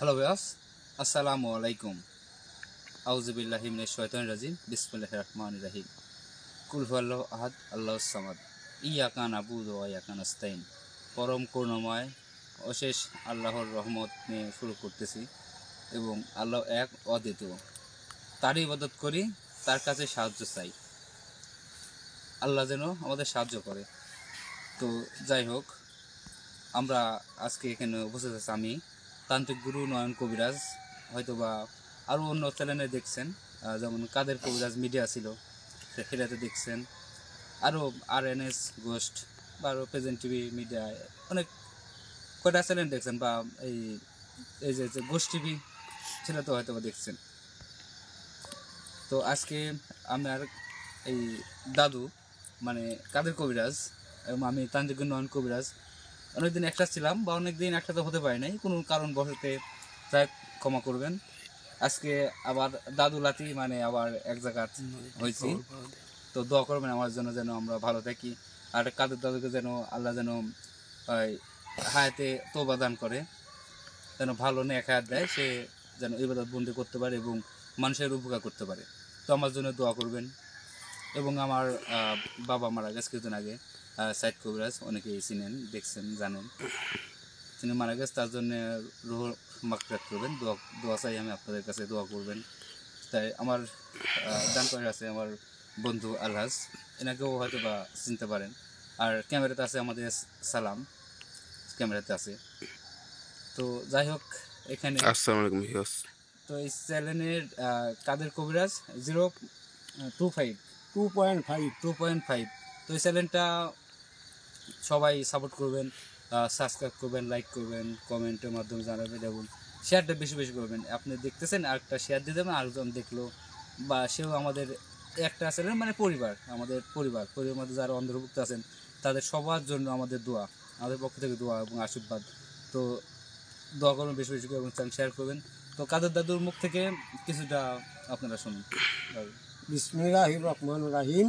Hello viewers, আসসালামু আলাইকুম। আউযু বিল্লাহি মিনাশ শাইতানির রাজিম। বিসমিল্লাহির রাহমানির রাহিম। কুল হুয়াল্লাহু আহাদ, আল্লাহুস সামাদ। ইয়াকা নাবুদু ওয়া ইয়াকা নাস্তাইন। পরম করুণাময় অশেষ আল্লাহর রহমত নিয়ে শুরু করতেছি এবং আল্লাহ এক অদ্বিতীয়। তারই ইবাদত করি, তার কাছে সাহায্য চাই। আল্লাহ যেন আমাদের সাহায্য করে। তো যাই হোক, আমরা আজকে এখানে উপস্থিত আছি আমি, তান্ত্রিক গুরু নয়ন কবিরাজ। হয়তোবা আরও অন্য চ্যানেলে দেখছেন, যেমন কাদের কবিরাজ মিডিয়া ছিল, সেটাতে দেখছেন। আরও RNS গোস্ট বা আরও প্রেজেন্ট টিভি মিডিয়ায় অনেক কয়টা চ্যানেল দেখছেন, বা এই এই যে গোস্ট টিভি সেটা তো হয়তো দেখছেন। তো আজকে আমার এই দাদু মানে কাদের কবিরাজ এবং আমি তান্ত্রিক নয়ন কবিরাজ অনেকদিন একটা ছিলাম, বা অনেকদিন একসাথে হতে পারি নাই কোনো কারণ বশতে, তাই ক্ষমা করবেন। আজকে আবার দাদু লাতি মানে আবার এক জায়গায় হয়েছি। তো দোয়া করবেন আমার জন্য, যেন আমরা ভালো থাকি। আর কাদের দাদুকে যেন আল্লাহ যেন হায়াতে তওবা দান করে, যেন ভালো নেক হায়াত দেয়, সে যেন ইবাদত বন্দি করতে পারে এবং মানুষের উপকার করতে পারে। তো আমার জন্য দোয়া করবেন। এবং আমার বাবা মারা গেছে কিছুদিন আগে, সাইদ কবিরাজ, অনেকেই চিনেন, দেখছেন, জানেন। তিনি মারা গেছে, তার জন্য রুহ মাগফিরাত করবেন, দোয়া চাই আমি আপনাদের কাছে, দোয়া করবেন। তাই আমার জানকার আছে আমার বন্ধু আলহাজ, এনাকেও হয়তো বা চিনতে পারেন। আর ক্যামেরাতে আছে আমাদের সালাম, ক্যামেরাতে আছে। তো যাই হোক, এখানে আসসালামু আলাইকুম ভিউয়ার্স। তো এই চ্যানেলের কাদের কবিরাজ 025 2.5। তো এই চ্যানেলটা সবাই সাপোর্ট করবেন, সাবস্ক্রাইব করবেন, লাইক করবেন, কমেন্টের মাধ্যমে জানাবেন এবং শেয়ারটা বেশি বেশি করবেন। আপনি দেখতেছেন, আরেকটা শেয়ার দিয়ে দেবেন, আরেকজন দেখলো, বা সেও আমাদের একটা চ্যানেল মানে পরিবার, আমাদের পরিবারের মধ্যে যারা অন্তর্ভুক্ত আছেন তাদের সবার জন্য আমাদের দোয়া, আমাদের পক্ষ থেকে দোয়া এবং আশীর্বাদ। তো দোয়া করবেন বেশি বেশি করে এবং শেয়ার করবেন। তো কাদের দাদুর মুখ থেকে কিছুটা আপনারা শুনুন। বিসমিল্লাহির রহমানির রহিম।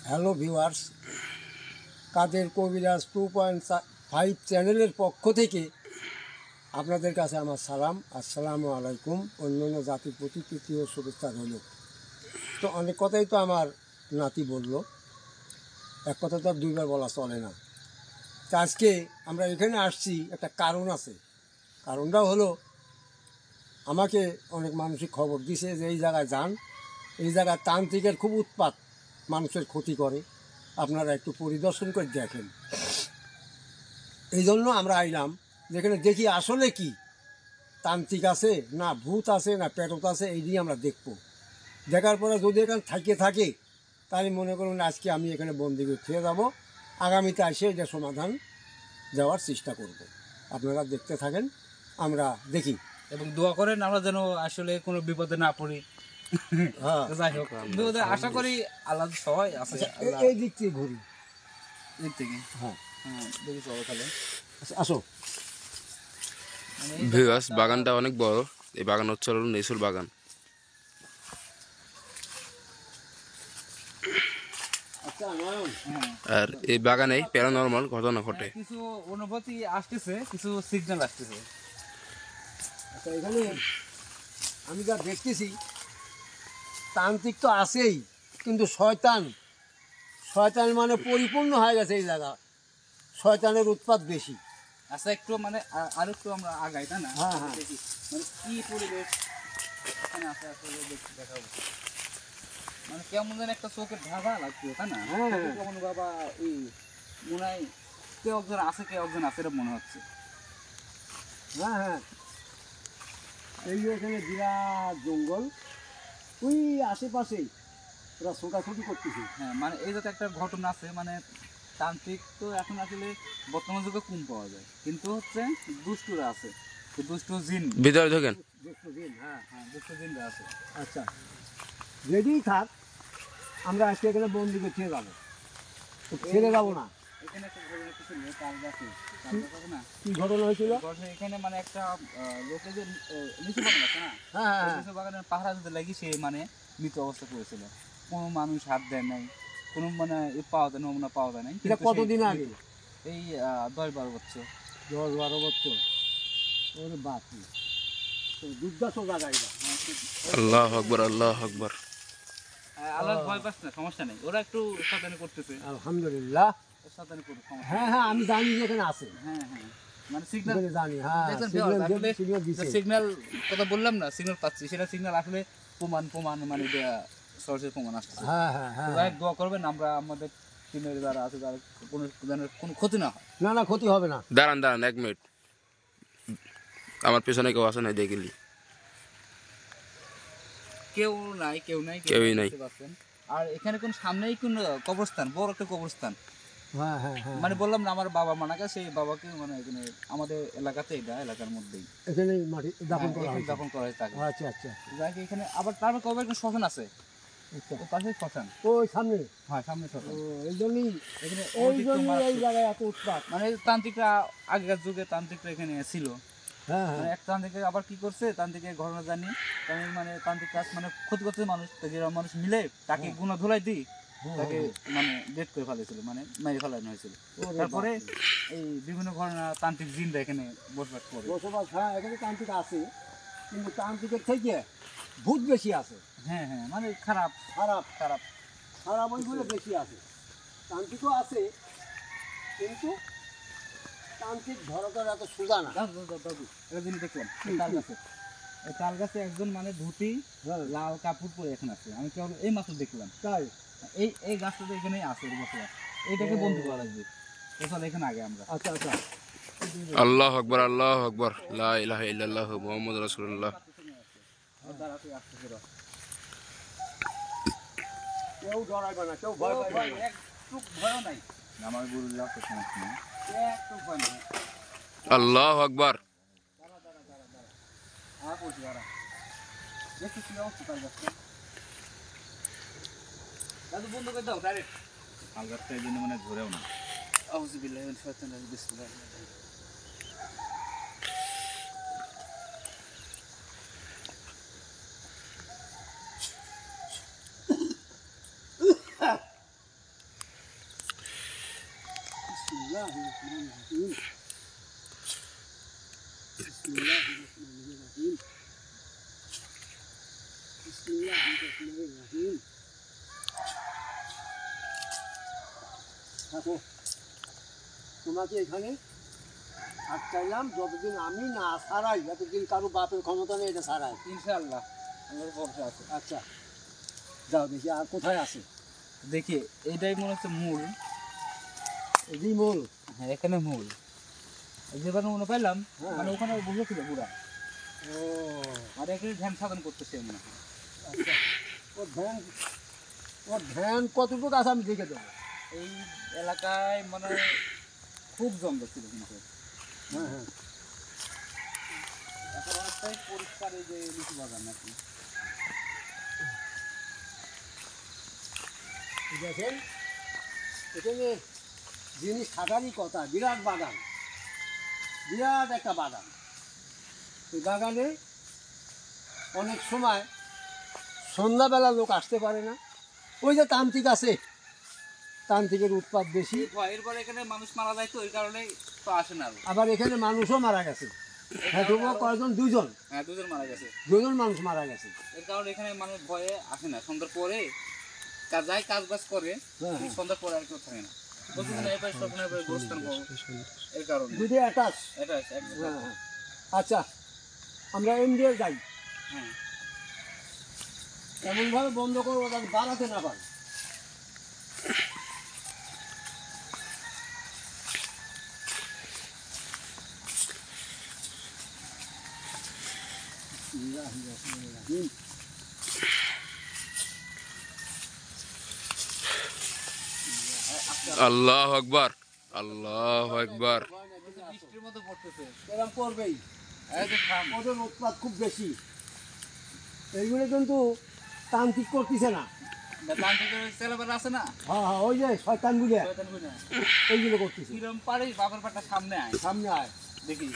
হ্যালো ভিউয়ার্স, কাদের কবিরাজ 2.5 চ্যানেলের পক্ষ থেকে আপনাদের কাছে আমার সালাম, আসসালামু আলাইকুম। অন্যান্য জাতির প্রতি তৃতীয় শুভেচ্ছা রইল। তো অনেক কথাই তো আমার নাতি বলল, এক কথা তো আর দুইবার বলা চলে না। তো আজকে আমরা এখানে আসছি, একটা কারণ আছে। কারণটা হলো, আমাকে অনেক মানুষই খবর দিছে যে এই জায়গায় যান, এই জায়গায় তান্ত্রিকের খুব উৎপাত, মানুষের ক্ষতি করে, আপনারা একটু পরিদর্শন করে দেখেন। এই জন্য আমরা আইলাম, যেখানে দেখি আসলে কি তান্ত্রিক আছে না ভূত আছে না পেটত আছে, এই নিয়ে আমরা দেখব। দেখার পরে যদি এখানে থাকে তাহলে মনে করুন আজকে আমি এখানে বন্দি করে ফিরে যাবো, আগামীতে এসে এটা সমাধান দেওয়ার চেষ্টা করব। আপনারা দেখতে থাকেন, আমরা দেখি এবং দোয়া করেন আমরা যেন আসলে কোনো বিপদে না পড়ি। হ্যাঁ, যাই হোক, বিপদে আশা করি আল্লাহ সবাই আছে। এই দিক থেকে ঘুরি। দিক থেকে হ্যাঁ, দেখি চলো তাহলে। আসো। ভিউয়ার্স, বাগানটা অনেক বড়। এই বাগান হচ্ছে হলো নেসুর বাগান। আচ্ছা নয়ন, আর এই বাগানে প্যারানরমাল ঘটনা ঘটে। কিছু অনুভূতি আসতেছে, কিছু সিগন্যাল আসতেছে। আচ্ছা এখানে আমি যা দেখতেছি, তান্ত্রিক তো আছেই, কিন্তু শয়তান মানে পরিপূর্ণ হয়ে গেছে এই জায়গা। শয়তানের উৎপাত বেশি। আচ্ছা, একটু মানে আর একটু আমরা আগাই, তাই না? হ্যাঁ, হ্যাঁ। দেখি মানে কি পরিবেশ এখানে আছে, আসলে দেখাবো। মানে কেমন যেন একটা চোখের ধাঁধা লাগছে, তাই না? হ্যাঁ, হ্যাঁ। কেমন বাবা, এই মনে হয় কেউ একজন আছে, এটা মনে হচ্ছে। হ্যাঁ হ্যাঁ, এই যে এখানে বিরাট জঙ্গল, ওই আশেপাশেই ওরা ছোটাছুটি করতেছে। হ্যাঁ, মানে এই যাতে একটা ঘটনা আছে, মানে তান্ত্রিক তো এখন আসলে বর্তমান যুগে কম পাওয়া যায়, কিন্তু হচ্ছে দুষ্টুরা আছে, দুষ্ট জিন, ভিতরে ঢোকেন। দেখছো দিন, হ্যাঁ। হ্যাঁ দুষ্ট জিনরা আছে। আচ্ছা, রেডি থাক, আমরা আজকে এখানে বন্দি করে ছেড়ে যাবো। তো ছেড়ে যাবো না। এখানে একটা ঘটনা কিছু নেই, তাল গাছে না কি ঘটনা হয়েছিল? ঘটনা এখানে মানে একটা লোকে যে লিচু বাগান আছে না, হ্যাঁ হ্যাঁ, লিচু বাগানের পাহারা দিতে লাগি সে মানে মৃত অবস্থা করেছিল। কোনো মানুষ হাত দেয় নাই, কোনো মানে পাওয়া যায়, নমুনা পাওয়া যায় নাই। এটা কতদিন আগে? এই 10-12 বছর। 10-12 বছর। ওরে বাপরে, তো দুর্দান্ত জায়গা এটা। আল্লাহ আকবার, আল্লাহ আকবার। আল্লাহ ভয় পাস না, সমস্যা নেই, ওরা একটু সাবধানে করতেছে, আলহামদুলিল্লাহ। সাবধানে করুক, সমস্যা হ্যাঁ হ্যাঁ, আমি জানি যে এখানে আছে, নেই। হ্যাঁ হ্যাঁ, মানে সিগন্যাল এখানে জানি, হ্যাঁ দেখছেন সিগন্যাল আসলে সিগন্যাল দিছে। সিগন্যাল কথা বললাম না, সিগন্যাল পাচ্ছি, সেটা সিগন্যাল আসলে প্রমাণ মানে এটা সরাসরি প্রমাণ আসছে। হ্যাঁ হ্যাঁ হ্যাঁ, সবাই দোয়া করবেন, আমরা আমাদের টিমের যারা আছে তার কোনো ক্ষতি না হয়। না না ক্ষতি হবে না। দাঁড়ান দাঁড়ান 1 মিনিট, আমার পেছনে কেউ আছে নাই দেখলি? কেউ নাই কেউই নাই। বুঝতে পারছেন। আর এখানে কোন সামনেই কোন কবরস্থান, বড় একটা কবরস্থান, হ্যাঁ হ্যাঁ হ্যাঁ, মানে বললাম না আমার বাবা মারা গেছে, সেই বাবাকে মানে এখানে আমাদের এলাকাতে, এটা এলাকার মধ্যেই এখানে মাটি দাফন করা এখানে হয়েছে। দাফন করা হয়েছে তাকে। আচ্ছা আচ্ছা, যাকে এখানে আবার তারপর কবে একটা শ্মশান আছে, আচ্ছা। ওর পাশেই শ্মশান, ওই সামনে, হ্যাঁ সামনে শ্মশান। ও এই জন্যই, এখানে এই অনেক জন্যই তোমার- এই জায়গায় এত উৎপাত। মানে তান্ত্রিকরা আগেকার যুগে তান্ত্রিকরা এখানে ছিল, হ্যাঁ মানে হ্যাঁ, এক তান্ত্রিক আবার কি করছে, তান্ত্রিকের ঘটনা জানি, তাদের মানে তান্ত্রিক কাজ মানে ক্ষতি করতে মানুষ, যেরকম মানুষ মিলে তাকে গুণা ধুলাই দিই, তাকে মানে ডেট করে ফেলেছিল, মানে মেরে ফেলানো হয়েছিল। ওরে তারপরে বাপরে। এই বিভিন্ন ঘটনা তান্ত্রিক জিনরা এখানে বসবাস করে। বসবাস, হ্যাঁ এখানে তান্ত্রিক আছে, কিন্তু তান্ত্রিকের থেকে ভূত বেশি আছে, হ্যাঁ হ্যাঁ, মানে খারাপ খারাপ খারাপ। খারাপ ওইগুলো বেশি আছে। তান্ত্রিকও আছে, কিন্তু তান্ত্রিক ধরাটার এত সোজা না। দাদু দাদু দাদু একটা জিনিস দেখলাম, এই তাল গাছে, এই তাল গাছে একজন মানে ধুতি হ্যাঁ, লাল কাপড় পরে এখন আছে, আমি কেবল এই মাত্র দেখলাম। তাই, এই গাছটা তো এখানেই আছে, এর বসবাস, এইটাকে বন্ধু করা লাগবে, এসব এখানে আগে আমরা। আচ্ছা আচ্ছা, আল্লাহ আকবার, আল্লাহ আকবার, লা ইলাহা ইল্লাল্লাহ মুহাম্মাদুর রাসূলুল্লাহ। কেউ ডরাইবে না, কেউ ভয় পাইবে না। একটু ভয় নাই, আমার গুরু লাগতো সমস্যা নেই, একটু ভয় নাই। আল্লাহ আকবার। বলছি দাঁড়া, দেখছি কি অবস্থা তাল গাছটা, দাদু বন্ধ করে দাও ডাইরেক্ট, তাল গাছটা এই জন্য মানে ধরেও না। আউযু বিল্লাহি মিনাশ শাইতানির রাজিম, বিসমিল্লাহির রহমানির রহিম। বিসমিল্লাহির রহমানির রহিম। বিসমিল্লাহির রহমানির রহিম। বিসমিল্লাহির রহমানির রহিম। থাকো, তোমাকে এখানে আটকাইলাম, যতদিন আমি না ছাড়াই, এতদিন কারো বাপের ক্ষমতা নেই এটা ছাড়াই। ইনশাআল্লাহ আমার ভরসা আছে। আচ্ছা, যাও দেখি আর কোথায় আছে। দেখি এইটাই মনে হচ্ছে মূল, রিমোল, হ্যাঁ এখানে মূল, যেবার মনে পাইলাম, হ্যাঁ। মানে ওখানে বসেছিল পুরা, ও আর এখানে ধ্যান সাধন করতেছে মনে হয়। আচ্ছা, ওর ধ্যান কতটুকু আছে আমি দেখে দেবো। এই এলাকায় মানে খুব জঙ্গল ছিল, কিন্তু হ্যাঁ হ্যাঁ, এখন অনেকটাই পরিষ্কার, এই যে লিচু বাগান নাকি। দেখেন এখানে জিনিস থাকারই কথা, বিরাট বাগান, বিরাট একটা বাগান। এই বাগানে অনেক সময় সন্ধ্যাবেলা লোক আসতে পারে না, ওই যে তান্ত্রিক আছে, তান্ত্রিকের উৎপাত বেশি। এরপরে এখানে মানুষ মারা যায়, তো এই কারণে তো আসে না আরো। আবার এখানে মানুষও মারা গেছে, হ্যাঁ তবুও কয়েকজন, দুজন হ্যাঁ দুজন মারা গেছে, দুজন মানুষ মারা গেছে। এর কারণে এখানে মানুষ ভয়ে আসে না, সন্ধ্যার পরে কাজ বাজ করে, হ্যাঁ হ্যাঁ, সন্ধ্যার পরে আর কেউ থাকে না, প্রতিদিন এবার স্বপ্ন এবার গোস্থান এই কারণে দুটি অ্যাটাচ। এটা হ্যাঁ হ্যাঁ, আচ্ছা আমরা এমডিএ যাই, হ্যাঁ এমনভাবে বন্ধ করবো ওটা বাড়াতে না পারে। আল্লাহ আকবার, আল্লাহ আকবার। বৃষ্টির মতো পড়তেছে, এরকম করবেই, এই যে থাম। ওদের উৎপাত খুব বেশি। এইগুলো কিন্তু তান্ত্রিক করতেছে না, তান্ত্রিকের ছেলেবেলা আছে না, হ্যাঁ হ্যাঁ, ওই যে শয়তানগুলো শয়তানগুলো, এইগুলো করতেছে। কিরম পারিস বাপের পাটা সামনে আয়, সামনে আয়, দেখি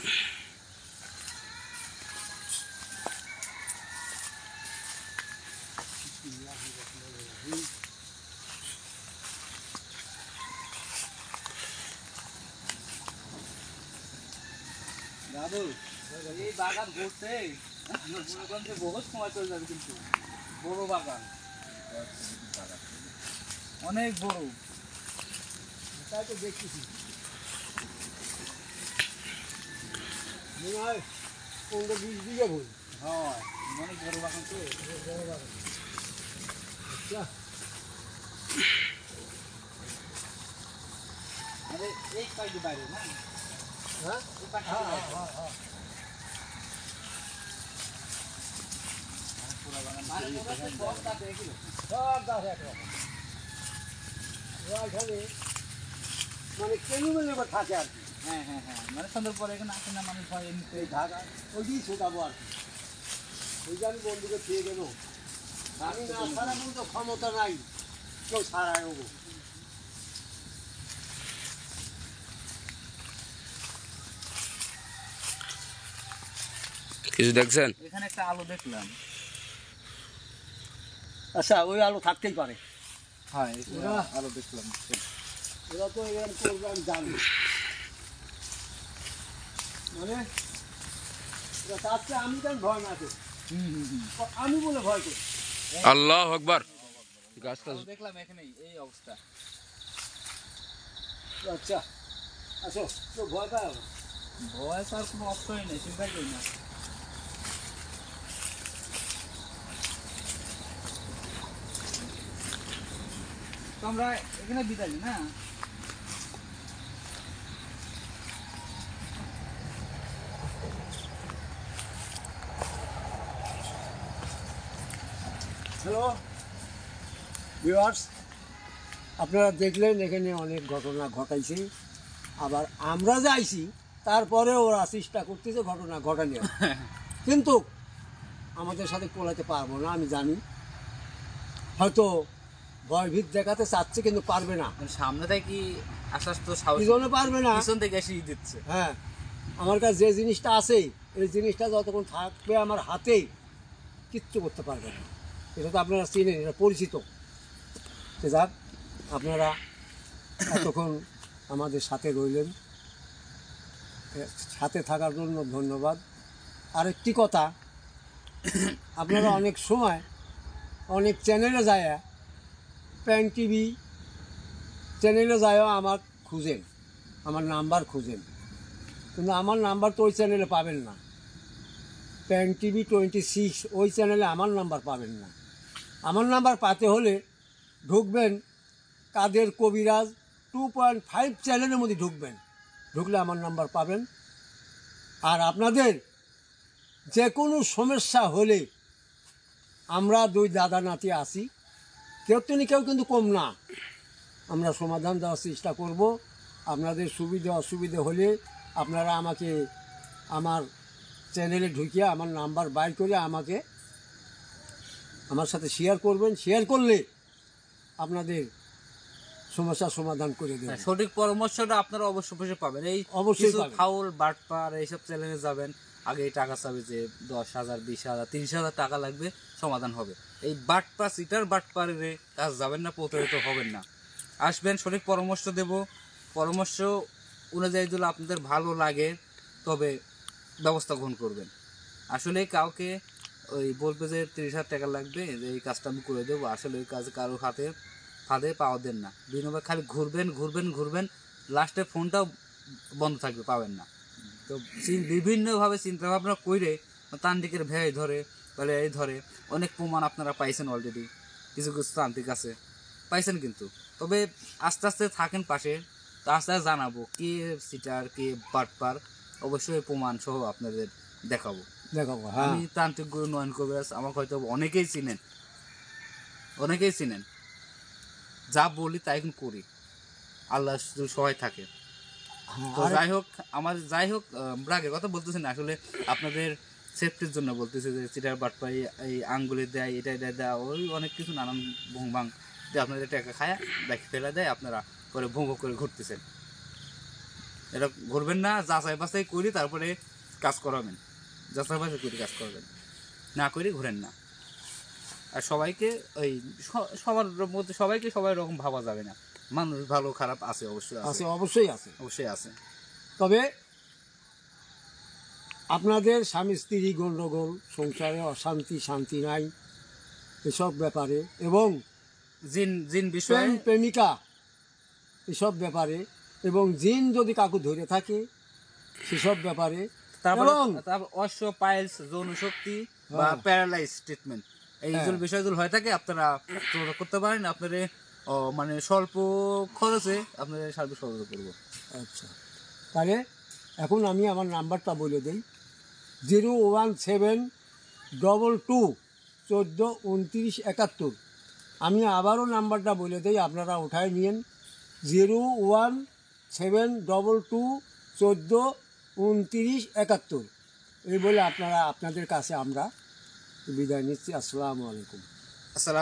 দাদু এই বাগান ঘুরতে বহুত সময় চলে যাবে, কিন্তু বড় বাগান, অনেক বড়। তাই তো দেখতেছি, মনে হয় 15-20 বিঘা ভুল। হ্যাঁ, অনেক বড় বাগান তো। বড় বাগান। আচ্ছা, মানে এই পাইতে বাইরে না, হ্যাঁ এই পাইতে হ্যাঁ বাইরে। হ্যাঁ হ্যাঁ। পুরা বাগান মানে মনে হচ্ছে সব কাটে এগুলো। সব গাছ একরকম। এখানে মানে কেনুমেলে বা থাকে আর কি, হ্যাঁ হ্যাঁ হ্যাঁ, মানে সন্ধ্যার পরে এখানে আসে না মানুষ, হয় এমনিতে। এই ঢাকা ওইদিকে ছোটাবো আর কি। ওই যে আমি বন্ধুকে খেয়ে দেবো, আমি না ছাড়া তো ক্ষমতা নাই কেউ ছাড়ায় ওগো। কিছু দেখছেন? এখানে একটা আলো দেখলাম। আচ্ছা, ওই আলো থাকতেই পারে। হ্যাঁ, ওরা- আলো দেখলাম। ওরা তো এরকম করবে আমি জানি, মানে ওরা চাচ্ছে আমি কেন ভয় না করি, আমি বলে ভয় করি। আল্লাহ আকবার। গাছটা আলো দেখলাম এখানে, এই অবস্থা। আচ্ছা, আসো, তো ভয় পায় না। ভয় আর কোনো অপশনই নেই, চিন্তাই করি না। তো আমরা এখানে বিদায় নিই না। হ্যালো ভিউয়ার্স, আপনারা দেখলেন এখানে অনেক ঘটনা ঘটাইছে, আবার আমরা যাইছি তারপরে ওরা চেষ্টা করতেছে ঘটনা ঘটানি, কিন্তু আমাদের সাথে কোলাতে পারবো না আমি জানি। হয়তো ভয়ভীত দেখাতে চাচ্ছে কিন্তু পারবে না। মানে সামনে থেকে কি আসার তো সাহস, কি জন্য পারবে না? পিছন থেকে এসে দিচ্ছে। হ্যাঁ, আমার কাছে যে জিনিসটা আছে এই জিনিসটা যতক্ষণ থাকবে আমার হাতে কিচ্ছু করতে পারবে না। এটা তো আপনারা চিনেন, এটা পরিচিত। তো যাক, আপনারা এতক্ষণ আমাদের সাথে রইলেন, সাথে থাকার জন্য ধন্যবাদ। আরেকটি কথা, আপনারা অনেক সময় অনেক চ্যানেলে যায়, প্যান টিভি চ্যানেলে যায় আমার খুঁজেন, আমার নাম্বার খুঁজেন, কিন্তু আমার নাম্বার তো ওই চ্যানেলে পাবেন না। প্যান টিভি 26 ওই চ্যানেলে আমার নাম্বার পাবেন না। আমার নাম্বার পাতে হলে ঢুকবেন কাদের কবিরাজ 2.5 চ্যানেলের মধ্যে ঢুকবেন, ঢুকলে আমার নাম্বার পাবেন। আর আপনাদের যে কোনো সমস্যা হলে আমরা দুই দাদা নাতি আছি, কেউ কিন্তু কম না, আমরা সমাধান দেওয়ার চেষ্টা করব। আপনাদের সুবিধা অসুবিধা হলে আপনারা আমাকে আমার চ্যানেলে ঢুকিয়ে আমার নাম্বার বাইর করে আমাকে আমার সাথে শেয়ার করবেন। শেয়ার করলে আপনাদের সমস্যার সমাধান করে দেবেন। হ্যাঁ, সঠিক পরামর্শটা আপনারা অবশ্যই পাবেন। এই অবশ্যই কিছু পাবেন। ফাউল বাটপার এইসব চ্যানেলে যাবেন, আগে টাকা চাবে যে 10,000 20,000 30,000 টাকা লাগবে, সমাধান হবে। এই বাটপার সিটার বাটপারের কাজ যাবেন না, প্রতারিত হবেন না। আসবেন, সঠিক পরামর্শ দেব, পরামর্শ অনুযায়ী যদি আপনাদের ভালো লাগে তবে ব্যবস্থা গ্রহণ করবেন। আসলে কাউকে ওই বলবে যে 30,000 টাকা লাগবে, যে এই কাজটা আমি করে দেবো, আসলে ওই কাজ কারো হাতে ফাঁদে পাওয়া দেন না। বিনিময়ে খালি ঘুরবেন, লাস্টে ফোনটাও বন্ধ থাকবে, পাবেন না। তো বিভিন্নভাবে চিন্তা ভাবনা করে তান্ত্রিকের ভেয় ধরে, তাহলে এই ধরে অনেক প্রমাণ আপনারা পাইছেন অলরেডি, কিছু কিছু তান্ত্রিক আছে পাইছেন, কিন্তু তবে আস্তে আস্তে থাকেন পাশে, তো আস্তে আস্তে জানাবো কে সিটার কে বাটপার, অবশ্যই প্রমাণ সহ আপনাদের দেখাবো। দেখাবো, হ্যাঁ। আমি তান্ত্রিক গুরু নয়ন কবিরাজ, আমাকে হয়তো অনেকেই চিনেন, যা বলি তাই এখন করি, আল্লাহ শুধু সহায় থাকে। তো যাই হোক রাগের কথা বলতেছি না, আসলে আপনাদের সেফটির জন্য বলতেছে যে চিটার বাটপাই এই আঙ্গুলে দেয়, এটা দেয়, ওই অনেক কিছু নানান ভুংভাং দিয়ে আপনাদের টাকা খায় ব্যাগ ফেলে দেয়, আপনারা পরে ভুঙ্গ করে ঘুরতেছেন। এটা ঘুরবেন না, যাচাই বাছাই করি তারপরে কাজ করাবেন, যাচাই বাছাই করি কাজ করবেন, না করে ঘুরেন না। আর সবাইকে ওই সবার মধ্যে সবাইকে সবাই রকম ভাবা যাবে না, মানুষ ভালো খারাপ আছে, অবশ্যই আছে, অবশ্যই আছে। অবশ্যই আছে। তবে আপনাদের স্বামী স্ত্রী গণ্ডগোল, সংসারে অশান্তি, শান্তি নাই, এসব ব্যাপারে, এবং জিন জিন বিষয়ে প্রেম প্রেমিকা এসব ব্যাপারে, এবং জিন যদি কাকু ধরে থাকে সেসব ব্যাপারে, তারপরে এবং অশ্ব পাইলস, যৌন শক্তি বা হ্যাঁ। প্যারালাইজ ট্রিটমেন্ট, এই যে হ্যাঁ। বিষয়গুলো হয়ে থাকে আপনারা যোগাযোগ করতে পারেন। আপনাদের মানে স্বল্প খরচে আপনাদের সার্ভিস সরবরাহ করবো। আচ্ছা, তাহলে এখন আমি আমার নাম্বারটা বলে দিই, 01722142971। আমি আবারও নাম্বারটা বলে দিই, আপনারা ওঠায় নিন, 01722142971। এই বলে আপনাদের কাছে আমরা বিদায় নিচ্ছি। আসসালামু আলাইকুম। আসসালাম।